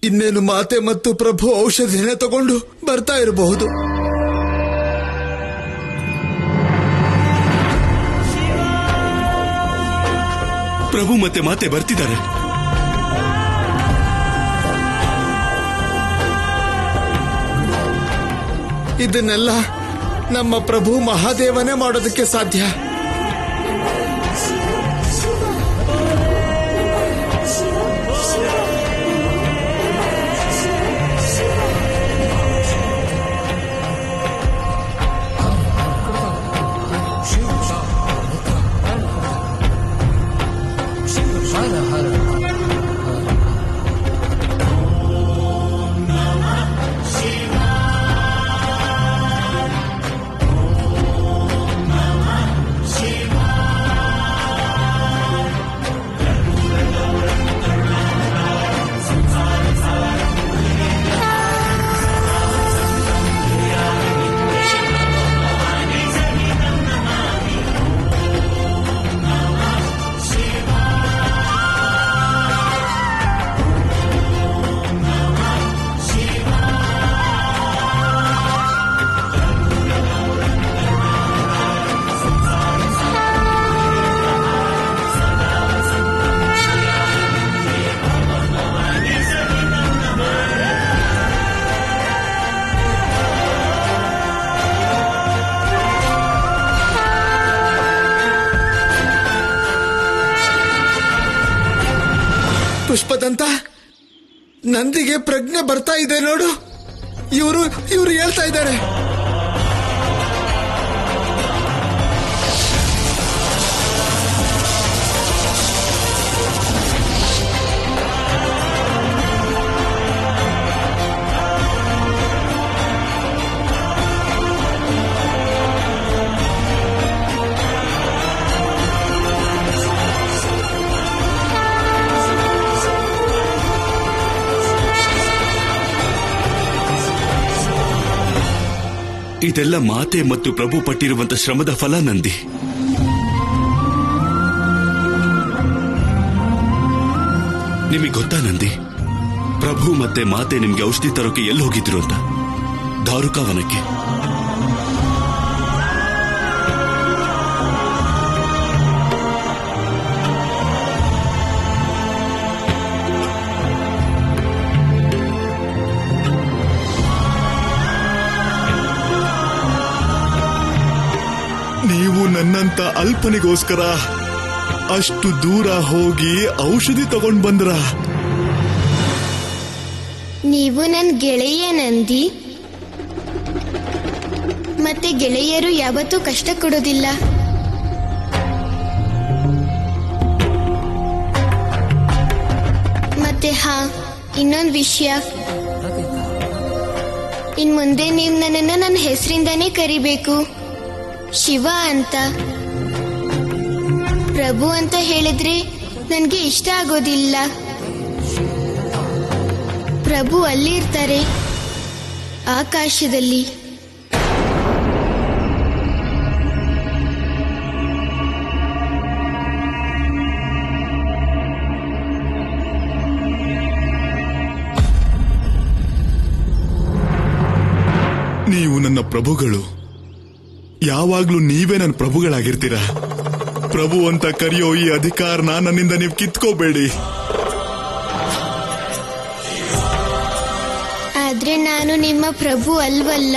ಇನ್ನೇನು ಮಾತೆ ಮತ್ತು ಪ್ರಭು ಔಷಧಿನೇ ತಗೊಂಡು ಬರ್ತಾ ಇರಬಹುದು. ಪ್ರಭು ಮತ್ತೆ ಮಾತೆ ಬರ್ತಿದ್ದಾರೆ. ಇದನ್ನೆಲ್ಲ ನಮ್ಮ ಪ್ರಭು ಮಹಾದೇವನೇ ಮಾಡೋದಕ್ಕೆ ಸಾಧ್ಯ. ಪುಷ್ಪದಂತ, ನಂದಿಗೆ ಪ್ರಜ್ಞೆ ಬರ್ತಾ ಇದೆ ನೋಡು. ಇವರು ಹೇಳ್ತಾ ಇದ್ದಾರೆ. ಇದೆಲ್ಲ ಮಾತೆ ಮತ್ತು ಪ್ರಭು ಪಟ್ಟಿರುವಂತ ಶ್ರಮದ ಫಲ ನಂದಿ. ನಿಮಗೆ ಗೊತ್ತಾ ನಂದಿ, ಪ್ರಭು ಮತ್ತೆ ಮಾತೆ ನಿಮ್ಗೆ ಔಷಧಿ ತರೋಕೆ ಎಲ್ಲಿ ಹೋಗಿದ್ರು ಅಂತ? ದಾರುಕಾವನಕ್ಕೆ. ನೀವು ನನ್ನಂತ ಅಲ್ಪನಿಗೋಸ್ಕರ ಅಷ್ಟು ದೂರ ಹೋಗಿ ಔಷಧಿ ತಗೊಂಡ್ ಬಂದ್ರ? ನೀವು ನನ್ನ ಗೆಳೆಯ ನಂದಿ. ಮತ್ತೆ ಗೆಳೆಯರು ಯಾವತ್ತೂ ಕಷ್ಟ ಕೊಡೋದಿಲ್ಲ. ಮತ್ತೆ ಇನ್ನೊಂದು ವಿಷಯ, ಇನ್ ಮುಂದೆ ನೀವು ನನ್ನನ್ನು ನನ್ನ ಹೆಸರಿಂದಾನೇ ಕರಿಬೇಕು. ಶಿವ ಅಂತ. ಪ್ರಭು ಅಂತ ಹೇಳಿದ್ರೆ ನನಗೆ ಇಷ್ಟ ಆಗೋದಿಲ್ಲ. ಪ್ರಭು ಅಲ್ಲಿರ್ತಾರೆ, ಆಕಾಶದಲ್ಲಿ. ನೀವು ನನ್ನ ಪ್ರಭುಗಳು. ಯಾವಾಗ್ಲೂ ನೀವೇ ನನ್ನ ಪ್ರಭುಗಳಾಗಿರ್ತೀರಾ. ಪ್ರಭು ಅಂತ ಕರೆಯೋ ಈ ಅಧಿಕಾರನ ನನ್ನಿಂದ ನೀವು ಕಿತ್ಕೋಬೇಡಿ. ಆದ್ರೆ ನಾನು ನಿಮ್ಮ ಪ್ರಭು ಅಲ್ವಲ್ಲ.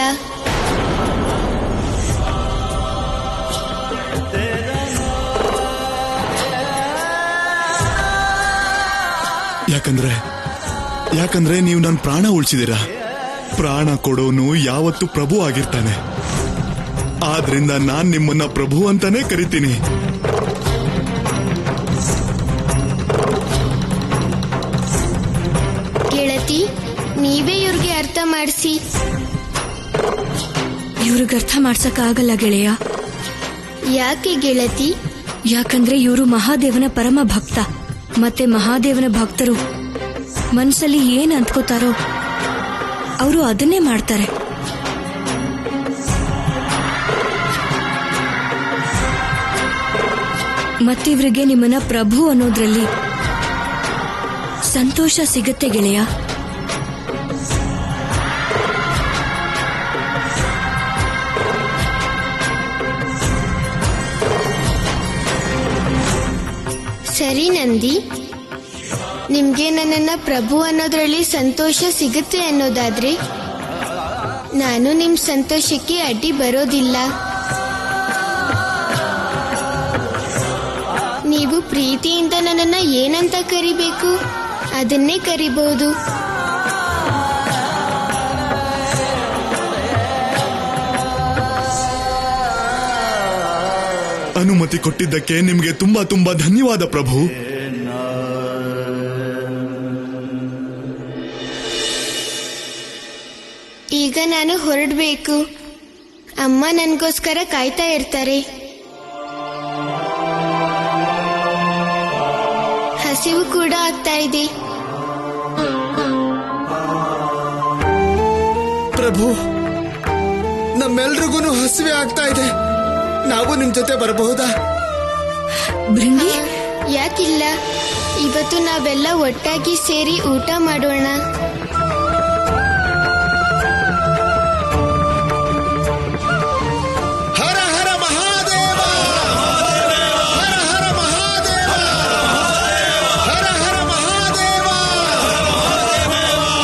ಯಾಕಂದ್ರೆ ನೀವು ನನ್ನ ಪ್ರಾಣ ಉಳಿಸಿದಿರಾ. ಪ್ರಾಣ ಕೊಡೋನು ಯಾವತ್ತು ಪ್ರಭು ಆಗಿರ್ತಾನೆ. ಆದ್ರಿಂದ ನಾನ್ ನಿಮ್ಮನ್ನ ಪ್ರಭು ಅಂತಾನೆ ಕರಿತೀನಿ. ಗೆಳತಿ, ನೀವೇ ಇವ್ರಿಗೆ ಅರ್ಥ ಮಾಡಿಸಿ. ಇವ್ರಿಗೆ ಅರ್ಥ ಮಾಡ್ಸಕ್ಕಾಗಲ್ಲ ಗೆಳೆಯ. ಯಾಕೆ ಗೆಳತಿ? ಯಾಕಂದ್ರೆ ಇವರು ಮಹಾದೇವನ ಪರಮ ಭಕ್ತ. ಮತ್ತೆ ಮಹಾದೇವನ ಭಕ್ತರು ಮನಸ್ಸಲ್ಲಿ ಏನ್ ಅಂದ್ಕೋತಾರೋ ಅವರು ಅದನ್ನೇ ಮಾಡ್ತಾರೆ. ಮತ್ತಿವ್ರಿಗೆ ನಿಮ್ಮನ್ನ ಪ್ರಭು ಅನ್ನೋದ್ರಲ್ಲಿ ಸಂತೋಷ ಸಿಗತ್ತೆ ಗೆಳೆಯ. ಸರಿ ನಂದಿ, ನಿಮ್ಗೆ ನನ್ನನ್ನ ಪ್ರಭು ಅನ್ನೋದ್ರಲ್ಲಿ ಸಂತೋಷ ಸಿಗುತ್ತೆ ಅನ್ನೋದಾದ್ರೆ ನಾನು ನಿಮ್ ಸಂತೋಷಕ್ಕೆ ಅಡ್ಡಿ ಬರೋದಿಲ್ಲ. ನೀವು ಪ್ರೀತಿಯಿಂದ ನನ್ನನ್ನ ಏನಂತ ಕರಿಬೇಕು ಅದನ್ನೇ ಕರಿಬಹುದು. ಅನುಮತಿ ಕೊಟ್ಟಿದ್ದಕ್ಕೆ ನಿಮ್ಗೆ ತುಂಬಾ ತುಂಬಾ ಧನ್ಯವಾದ ಪ್ರಭು. ಈಗ ನಾನು ಹೊರಡ್ಬೇಕು. ಅಮ್ಮ ನನ್ಗೋಸ್ಕರ ಕಾಯ್ತಾ ಇರ್ತಾರೆ. ಹಸಿವು ಕೂಡ ಆಗ್ತಾ ಇದೆ. ಪ್ರಭು, ನಮ್ಮೆಲ್ರಿಗೂ ಹಸಿವೆ ಆಗ್ತಾ ಇದೆ. ನಾವು ನಿಮ್ ಜೊತೆ ಬರಬಹುದಾ? ಭೃಂಗಿ, ಯಾಕಿಲ್ಲ, ಇವತ್ತು ನಾವೆಲ್ಲ ಒಟ್ಟಾಗಿ ಸೇರಿ ಊಟ ಮಾಡೋಣ. ಹರ ಹರ ಮಹಾದೇವ, ಹರ ಹರ ಮಹಾದೇವ, ಹರ ಹರ ಮಹಾದೇವ,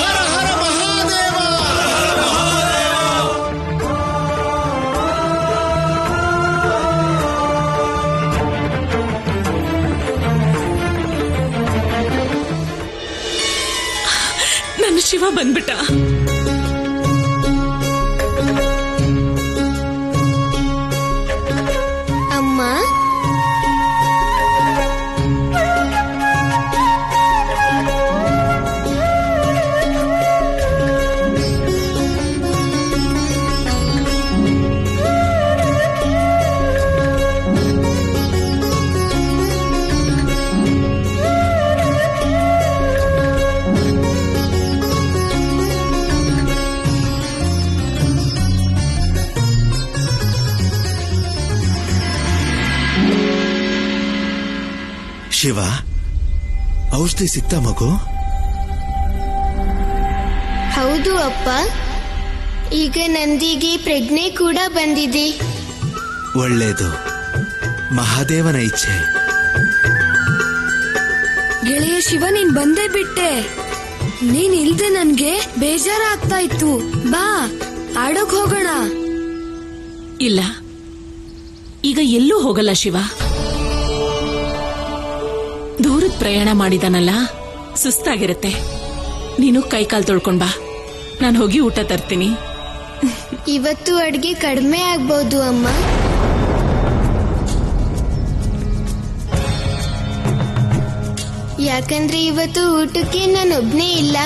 ಹರ ಹರ ಮಹಾದೇವ. ನನ್ನ ಶಿವ ಬಂದ್ಬಿಟ್ಟ. ಅಮ್ಮ, ಶಿವ, ಔಷಧಿ ಸಿಕ್ತಾ ಮಗು? ಹೌದು ಅಪ್ಪ. ಈಗ ನಂದಿಗೆ ಪ್ರಜ್ಞೆ ಕೂಡ ಬಂದಿದೆ. ಒಳ್ಳೇದು, ಮಹಾದೇವನ ಇಚ್ಛೆ. ಗೆಳೆಯ ಶಿವ, ನೀನ್ ಬಂದೇ ಬಿಟ್ಟೆ. ನೀನ್ ಇಲ್ದೆ ನನ್ಗೆ ಬೇಜಾರಾಗ್ತಾ ಇತ್ತು. ಬಾ, ಆಡೋಕ್ ಹೋಗೋಣ. ಇಲ್ಲ, ಈಗ ಎಲ್ಲೂ ಹೋಗಲ್ಲ ಶಿವ. ದೂರದ ಪ್ರಯಾಣ ಮಾಡಿದಾನಲ್ಲ, ಸುಸ್ತಾಗಿರುತ್ತೆ. ನೀನು ಕೈಕಾಲು ತೊಳ್ಕೊಂಡ್ ಬಾ, ನಾನು ಹೋಗಿ ಊಟ ತರ್ತೀನಿ. ಇವತ್ತು ಅಡ್ಗೆ ಕಡಿಮೆ ಆಗ್ಬಹುದು ಅಮ್ಮ. ಯಾಕಂದ್ರೆ ಇವತ್ತು ಊಟಕ್ಕೆ ನಾನೊಬ್ನೇ ಇಲ್ಲ.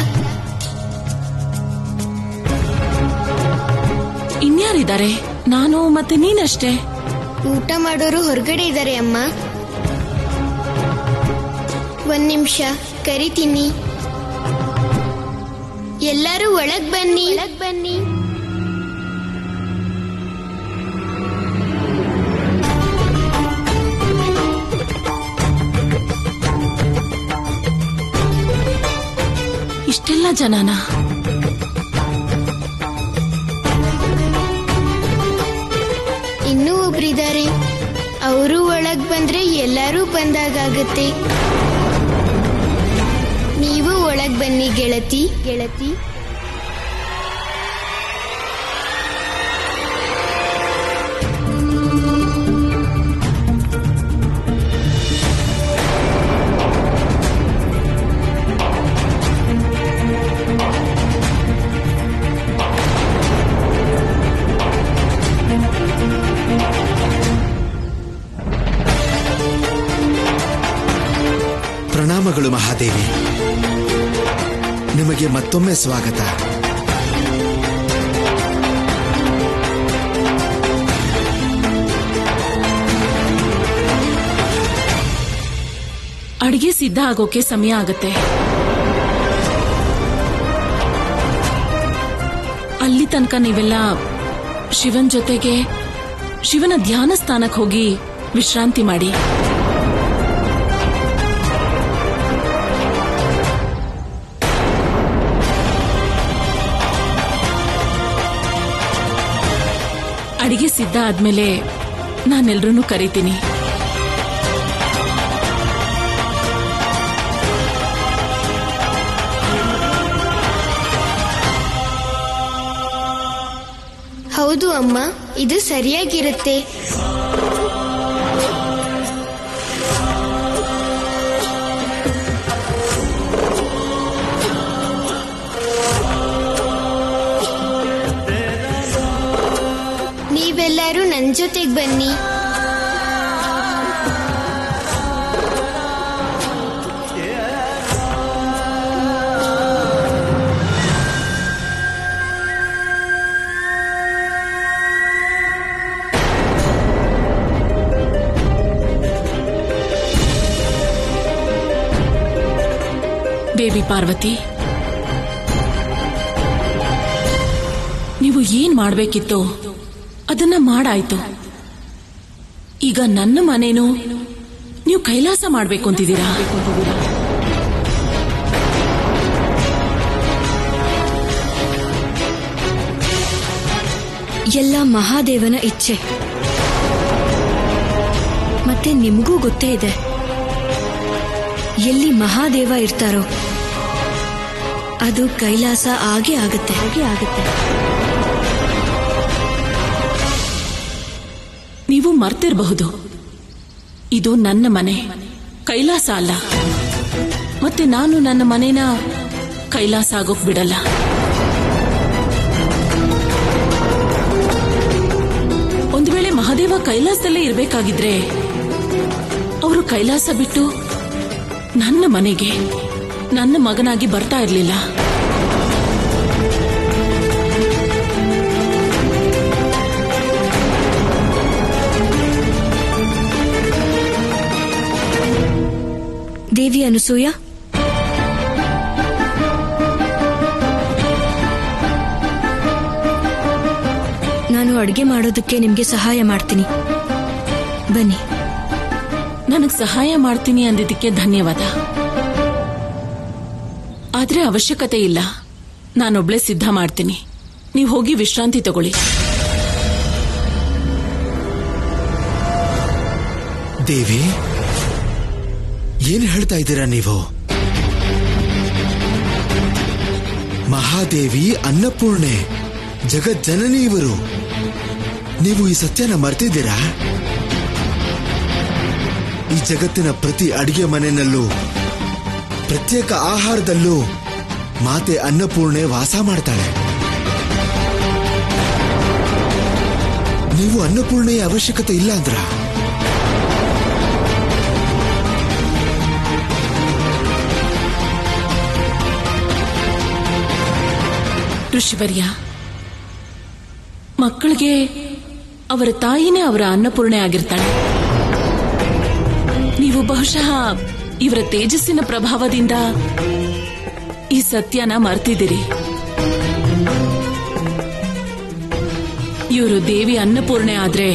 ಇನ್ಯಾರಿದ್ದಾರೆ? ನಾನು ಮತ್ತೆ ನೀನಷ್ಟೇ. ಊಟ ಮಾಡೋರು ಹೊರಗಡೆ ಇದ್ದಾರೆ ಅಮ್ಮ. ಒಂದ್ ನಿಮಿಷ, ಕರಿತೀನಿ. ಎಲ್ಲರೂ ಒಳಗ್ ಬನ್ನಿ. ಇಷ್ಟೆಲ್ಲ ಜನನ? ಇನ್ನೂ ಒಬ್ರಿದ್ದಾರೆ. ಅವರು ಒಳಗ್ ಬಂದ್ರೆ ಎಲ್ಲರೂ ಬಂದಾಗತ್ತೆ. ನೀವು ಒಳಗ್ ಬನ್ನಿ ಗೆಳತಿ. ಪ್ರಣಾಮಗಳು ಮಹಾದೇವಿ, ನಿಮಗೆ ಮತ್ತೊಮ್ಮೆ ಸ್ವಾಗತ. ಅಡಿಗೆ ಸಿದ್ಧ ಆಗೋಕೆ ಸಮಯ ಆಗತ್ತೆ. ಅಲ್ಲಿ ತನಕ ನೀವೆಲ್ಲ ಶಿವನ್ ಜೊತೆಗೆ ಶಿವನ ಧ್ಯಾನ ಸ್ಥಾನಕ್ಕೆ ಹೋಗಿ ವಿಶ್ರಾಂತಿ ಮಾಡಿ. ಅಡಿಗೆ ಸಿದ್ಧ ಆದ್ಮೇಲೆ ನಾನೆಲ್ರನ್ನೂ ಕರೀತೀನಿ. ಹೌದು ಅಮ್ಮ, ಇದು ಸರಿಯಾಗಿರುತ್ತೆ. ನೀವೆಲ್ಲರೂ ನನ್ನ ಜೊತೆಗೆ ಬನ್ನಿ. ದೇವಿ ಪಾರ್ವತಿ, ನೀವು ಏನ್ ಮಾಡ್ಬೇಕಿತ್ತೋ ಅದನ್ನ ಮಾಡಾಯ್ತು. ಈಗ ನನ್ನ ಮನೇನು ನೀವು ಕೈಲಾಸ ಮಾಡ್ಬೇಕು ಅಂತಿದ್ದೀರಾ? ಎಲ್ಲ ಮಹಾದೇವನ ಇಚ್ಛೆ. ಮತ್ತೆ ನಿಮಗೂ ಗೊತ್ತೇ ಇದೆ, ಎಲ್ಲಿ ಮಹಾದೇವ ಇರ್ತಾರೋ ಅದು ಕೈಲಾಸ ಆಗೇ ಆಗುತ್ತೆ. ನೀವು ಮರ್ತಿರಬಹುದು, ಇದು ನನ್ನ ಮನೆ, ಕೈಲಾಸ ಅಲ್ಲ. ಮತ್ತೆ ನಾನು ನನ್ನ ಮನೇನ ಕೈಲಾಸ ಆಗೋಕ್ ಬಿಡಲ್ಲ. ಒಂದು ವೇಳೆ ಮಹಾದೇವ ಕೈಲಾಸದಲ್ಲೇ ಇರಬೇಕಾಗಿದ್ರೆ ಅವರು ಕೈಲಾಸ ಬಿಟ್ಟು ನನ್ನ ಮನೆಗೆ ನನ್ನ ಮಗನಾಗಿ ಬರ್ತಾ ಇರಲಿಲ್ಲ. ದೇವಿ ಅನಸೂಯ, ನಾನು ಅಡುಗೆ ಮಾಡೋದಕ್ಕೆ ನಿಮ್ಗೆ ಸಹಾಯ ಮಾಡ್ತೀನಿ, ಬನ್ನಿ. ನನಗ್ ಸಹಾಯ ಮಾಡ್ತೀನಿ ಅಂದಿದ್ದಕ್ಕೆ ಧನ್ಯವಾದ. ಆದ್ರೆ ಅವಶ್ಯಕತೆ ಇಲ್ಲ, ನಾನೊಬ್ಳೆ ಸಿದ್ಧ ಮಾಡ್ತೀನಿ. ನೀವು ಹೋಗಿ ವಿಶ್ರಾಂತಿ ತಗೊಳ್ಳಿ. ದೇವಿ, ಏನ್ ಹೇಳ್ತಾ ಇದ್ದೀರಾ ನೀವು? ಮಹಾದೇವಿ ಅನ್ನಪೂರ್ಣೆ, ಜಗಜ್ಜನನಿ ಇವರು. ನೀವು ಈ ಸತ್ಯನ ಮರ್ತಿದ್ದೀರಾ? ಈ ಜಗತ್ತಿನ ಪ್ರತಿ ಅಡಿಗೆ ಮನೆಯಲ್ಲೂ, ಪ್ರತ್ಯೇಕ ಆಹಾರದಲ್ಲೂ ಮಾತೆ ಅನ್ನಪೂರ್ಣೆ ವಾಸ ಮಾಡ್ತಾಳೆ. ನೀವು ಅನ್ನಪೂರ್ಣೆಯ ಅವಶ್ಯಕತೆ ಇಲ್ಲ ಅಂದ್ರ? ಋಷಿವರ್ಯ, ಮಕ್ಕಳಿಗೆ ಅವರ ತಾಯಿನೇ ಅವರ ಅನ್ನಪೂರ್ಣೆ ಆಗಿರ್ತಾಳೆ. ನೀವು ಬಹುಶಃ ಇವರ ತೇಜಸ್ಸಿನ ಪ್ರಭಾವದಿಂದ ಈ ಸತ್ಯನ ಮರ್ತಿದ್ದೀರಿ. ಇವರು ದೇವಿ ಅನ್ನಪೂರ್ಣೆ ಆದ್ರೆ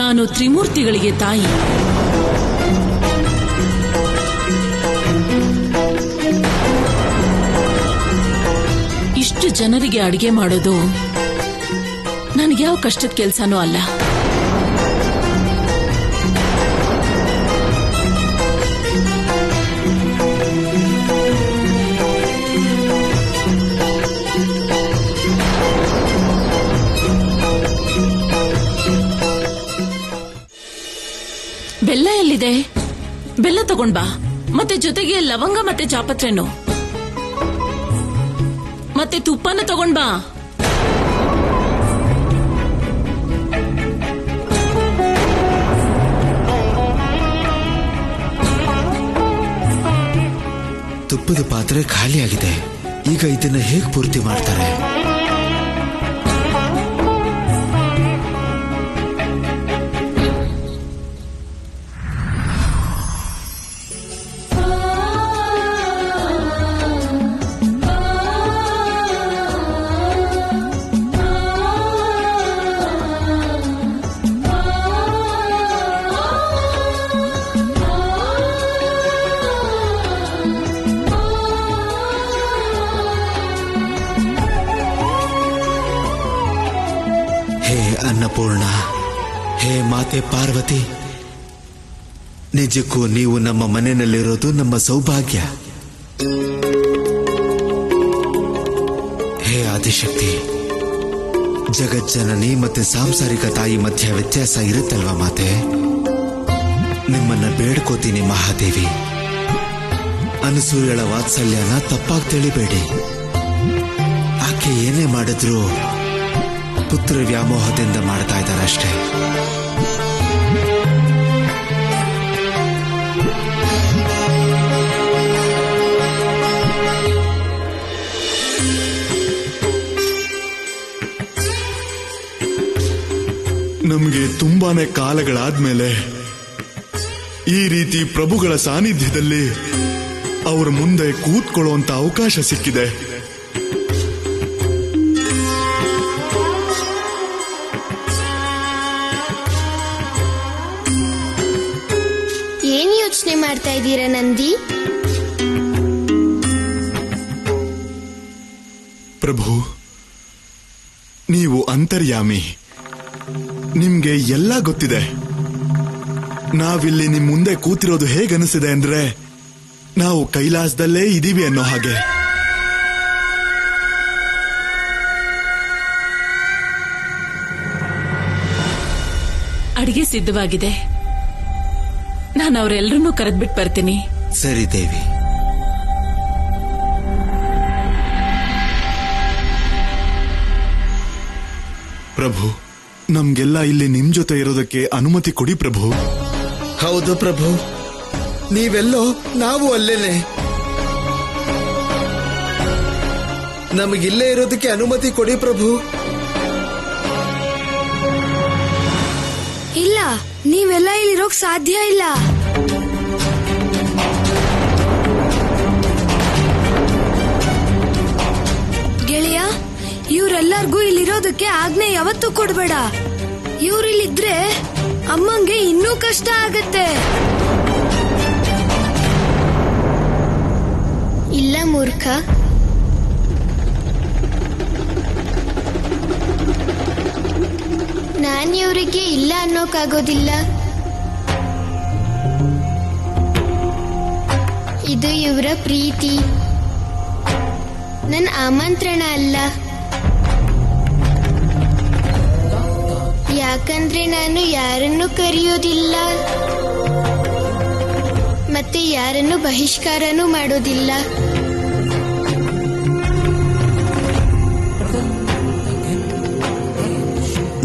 ನಾನು ತ್ರಿಮೂರ್ತಿಗಳಿಗೆ ತಾಯಿ. ಇಷ್ಟು ಜನರಿಗೆ ಅಡಿಗೆ ಮಾಡೋದು ನನಗೆ ಯಾವ ಕಷ್ಟದ ಕೆಲಸನೂ ಅಲ್ಲ. ಬೆಲ್ಲ ಎಲ್ಲಿದೆ? ಬೆಲ್ಲ ತಗೊಂಡ್ ಬಾ. ಮತ್ತೆ ಜೊತೆಗೆ ಲವಂಗ ಮತ್ತೆ ಜಾಪತ್ರೆನು, ಮತ್ತೆ ತುಪ್ಪನ ತಗೊಂಡ್ ಬಾ. ತುಪ್ಪದ ಪಾತ್ರೆ ಖಾಲಿಯಾಗಿದೆ. ಈಗ ಇದನ್ನ ಹೇಗೆ ಪೂರ್ತಿ ಮಾಡ್ತಾರೆ? ಅನ್ನಪೂರ್ಣ, ಹೇ ಮಾತೆ ಪಾರ್ವತಿ, ನಿಜಕ್ಕೂ ನೀವು ನಮ್ಮ ಮನೆಯಲ್ಲಿರೋದು ನಮ್ಮ ಸೌಭಾಗ್ಯ. ಹೇ ಆದಿಶಕ್ತಿ, ಜಗಜ್ಜನನಿ ಮತ್ತೆ ಸಾಂಸಾರಿಕ ತಾಯಿ ಮಧ್ಯ ವ್ಯತ್ಯಾಸ ಇರುತ್ತಲ್ವಾ ಮಾತೆ? ನಿಮ್ಮನ್ನ ಬೇಡ್ಕೋತೀನಿ ಮಹಾದೇವಿ, ಅನಸೂಯಳ ವಾತ್ಸಲ್ಯನ ತಪ್ಪಾಗಿ ತಿಳಿಬೇಡಿ. ಆಕೆ ಏನೇ ಮಾಡಿದ್ರು ಪುತ್ರ ವ್ಯಾಮೋಹದಿಂದ ಮಾಡ್ತಾ ಇದ್ದಾರಷ್ಟೇ. ನಮಗೆ ತುಂಬಾನೇ ಕಾಲಗಳಾದ್ಮೇಲೆ ಈ ರೀತಿ ಪ್ರಭುಗಳ ಸಾನ್ನಿಧ್ಯದಲ್ಲಿ ಅವರ ಮುಂದೆ ಕೂತ್ಕೊಳ್ಳುವಂತ ಅವಕಾಶ ಸಿಕ್ಕಿದೆ. ಏನ್ ಯೋಚನೆ ಮಾಡ್ತಾ ಇದ್ದೀರಾ ನಂದಿ? ಪ್ರಭು, ನೀವು ಅಂತರ್ಯಾಮಿ, ನಿಮ್ಗೆ ಎಲ್ಲ ಗೊತ್ತಿದೆ. ನಾವಿಲ್ಲಿ ನಿಮ್ ಮುಂದೆ ಕೂತಿರೋದು ಹೇಗನಿಸಿದೆ ಅಂದ್ರೆ ನಾವು ಕೈಲಾಸದಲ್ಲೇ ಇದೀವಿ ಅನ್ನೋ ಹಾಗೆ. ಅಡಿಗೆ ಸಿದ್ಧವಾಗಿದೆ. ನಾನು ಅವರೆಲ್ಲರನ್ನೂ ಕರೆದ್ಬಿಟ್ಟು ಬರ್ತೀನಿ. ಸರಿ ದೇವಿ. ಪ್ರಭು, ನಮ್ಗೆಲ್ಲ ಇಲ್ಲಿ ನಿಮ್ ಜೊತೆ ಇರೋದಕ್ಕೆ ಅನುಮತಿ ಕೊಡಿ ಪ್ರಭು. ಹೌದು ಪ್ರಭು, ನೀವೆಲ್ಲೋ ನಾವು ಅಲ್ಲೇನೆ. ನಮಗಿಲ್ಲೇ ಇರೋದಕ್ಕೆ ಅನುಮತಿ ಕೊಡಿ ಪ್ರಭು. ಇಲ್ಲ, ನೀವೆಲ್ಲ ಇಲ್ಲಿರೋಕ್ ಸಾಧ್ಯ ಇಲ್ಲ. ಗೆಳೆಯ, ಇವರೆಲ್ಲರಿಗೂ ಇಲ್ಲಿರೋದಕ್ಕೆ ಆಜ್ಞೆ ಯಾವತ್ತೂ ಕೊಡ್ಬೇಡ. ಇವ್ರಿಲ್ಲಿದ್ರೆ ಅಮ್ಮಂಗೆ ಇನ್ನೂ ಕಷ್ಟ ಆಗತ್ತೆ. ಇಲ್ಲ ಮೂರ್ಖ, ನಾನ್ ಇವರಿಗೆ ಇಲ್ಲ ಅನ್ನೋಕ್ಕಾಗೋದಿಲ್ಲ. ಇದು ಇವರ ಪ್ರೀತಿ, ನನ್ನ ಆಮಂತ್ರಣ ಅಲ್ಲ. ಯಾಕಂದ್ರೆ ನಾನು ಯಾರನ್ನು ಕರೆಯೋದಿಲ್ಲ ಮತ್ತೆ ಯಾರನ್ನು ಬಹಿಷ್ಕಾರನೂ ಮಾಡೋದಿಲ್ಲ.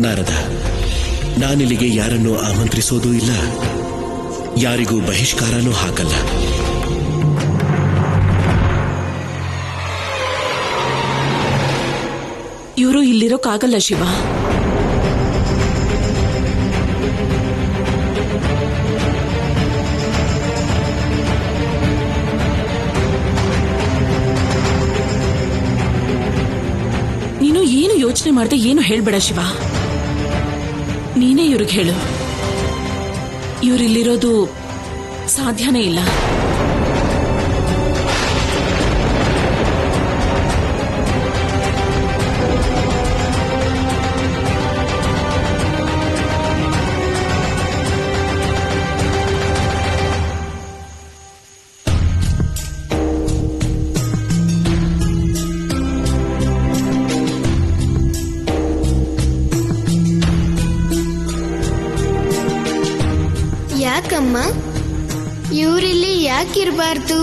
ನಾರದ, ನಾನಿಲ್ಲಿಗೆ ಯಾರನ್ನು ಆಮಂತ್ರಿಸೋದೂ ಇಲ್ಲ, ಯಾರಿಗೂ ಬಹಿಷ್ಕಾರನೂ ಹಾಕಲ್ಲ. ಇವರು ಇಲ್ಲಿರೋಕ್ಕಾಗಲ್ಲ ಶಿವ. ನೀನು ಏನು ಯೋಚನೆ ಮಾಡದೆ ಏನು ಹೇಳ್ಬೇಡ ಶಿವ. ನೀನೇ ಇವ್ರಿಗೆ ಹೇಳು, ಇವರಿಲ್ಲಿರೋದು ಸಾಧ್ಯನೇ ಇಲ್ಲ. ಯಾಕಮ್ಮ, ಇವರಿಲ್ಲಿ ಯಾಕಿರ್ಬಾರ್ದು?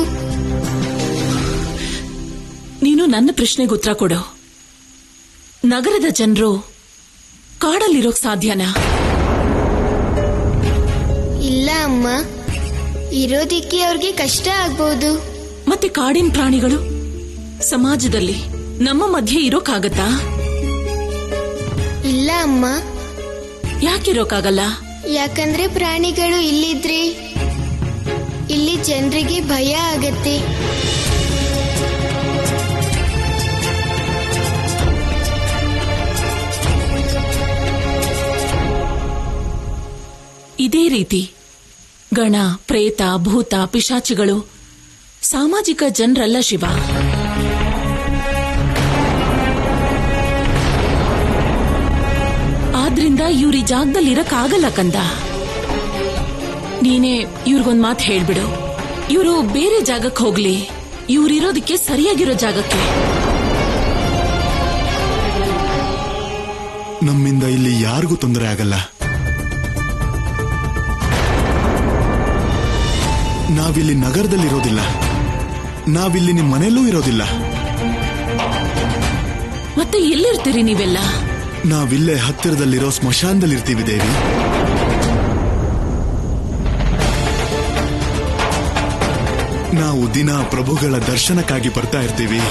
ನೀನು ನನ್ನ ಪ್ರಶ್ನೆಗೆ ಉತ್ತರ ಕೊಡು. ನಗರದ ಜನರು ಕಾಡಲ್ಲಿರೋಕ್ ಸಾಧ್ಯನಾ? ಇಲ್ಲ ಅಮ್ಮ, ಇರೋದಿಕ್ಕೆ ಅವ್ರಿಗೆ ಕಷ್ಟ ಆಗ್ಬೋದು. ಮತ್ತೆ ಕಾಡಿನ ಪ್ರಾಣಿಗಳು ಸಮಾಜದಲ್ಲಿ ನಮ್ಮ ಮಧ್ಯೆ ಇರೋಕ್ಕಾಗತ್ತಾ? ಇಲ್ಲ ಅಮ್ಮ. ಯಾಕಿರೋಕ್ಕಾಗಲ್ಲ? ಯಾಕಂದ್ರೆ ಪ್ರಾಣಿಗಳು ಇಲ್ಲಿದ್ರೆ ಇಲ್ಲಿ ಜನರಿಗೆ ಭಯ ಆಗತ್ತೆ. ಇದೇ ರೀತಿ ಗಣ, ಪ್ರೇತ, ಭೂತ, ಪಿಶಾಚಿಗಳು ಸಾಮಾಜಿಕ ಜನರಲ್ಲ ಶಿವ. ಆದ್ರಿಂದ ಇವ್ರ ಈ ಜಾಗದಲ್ಲಿ ಇರಕ್ಕಾಗಲ್ಲ ಕಂದ. ನೀನೇ ಇವ್ರಿಗೊಂದ್ ಮಾತು ಹೇಳ್ಬಿಡು, ಇವರು ಬೇರೆ ಜಾಗಕ್ಕೆ ಹೋಗ್ಲಿ, ಇವ್ರಿರೋದಕ್ಕೆ ಸರಿಯಾಗಿರೋ ಜಾಗಕ್ಕೆ. ನಮ್ಮಿಂದ ಇಲ್ಲಿ ಯಾರಿಗೂ ತೊಂದರೆ ಆಗಲ್ಲ. ನಾವಿಲ್ಲಿ ನಗರದಲ್ಲಿರೋದಿಲ್ಲ, ನಾವಿಲ್ಲಿ ನಿಮ್ಮ ಮನೆಯಲ್ಲೂ ಇರೋದಿಲ್ಲ. ಮತ್ತೆ ಎಲ್ಲಿರ್ತೀರಿ ನೀವೆಲ್ಲ? ನಾವಿಲ್ಲೇ ಹತ್ತಿರದಲ್ಲಿರೋ ಸ್ಮಶಾನದಲ್ಲಿರ್ತೀವಿ ದೇವಿ. ನಾವು ದಿನ ಪ್ರಭುಗಳ ದರ್ಶನಕ್ಕಾಗಿ ಬರ್ತಾ ಇರ್ತೀವಿ.